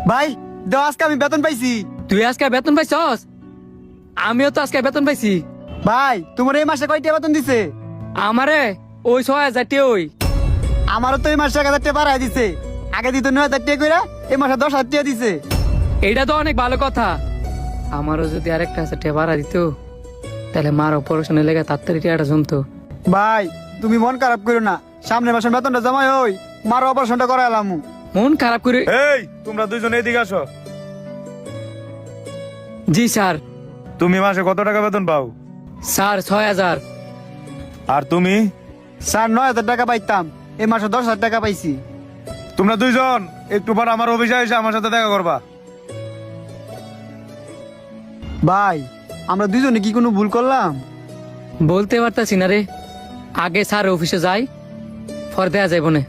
ভাই দাও, আজকে আমি বেতন পাইছি। তুই আজকে বেতন পাইছস? আমিও তো আজকে বেতন পাইছি। ভাই তোমার এই মাসে কয়টা বেতন দিছে? আমারে ওই 6,000 টি ওই। আমারও তো এই মাসে 1,000 টাকা বাড়াই দিছে। আগে দিত 9,000 টাকা করে, এই মাসে 10,000 টাকা দিছে। এটা তো অনেক ভালো কথা। আমারও যদি আরেকটা 1,000 টাকা বাড়া দিত, তাহলে মার অপারেশনের লেগে তাড়াতাড়ি টাকাটা জমতো। ভাই তুমি মন খারাপ করো না, সামনের মাসে বেতনটা জমাই হই মার অপারেশনটা করাইলাম। মন খারাপ করে। এই তোমরা দুইজন এদিকে আসো। জি স্যার। তুমি মাসে কত টাকা বেতন পাও? স্যার 6,000। আর তুমি? স্যার 9,000 টাকা পাইতাম, এই মাসে 10,000 টাকা পাইছি। তোমরা দুইজন একটু পর আমার অফিসে এসে আমার সাথে দেখা করবা। ভাই আমরা দুজনে কি কোনো ভুল করলাম? বলতে পারতাছি না রে। আগে স্যার অফিসে যাই, পরে দেয়া যাইব না।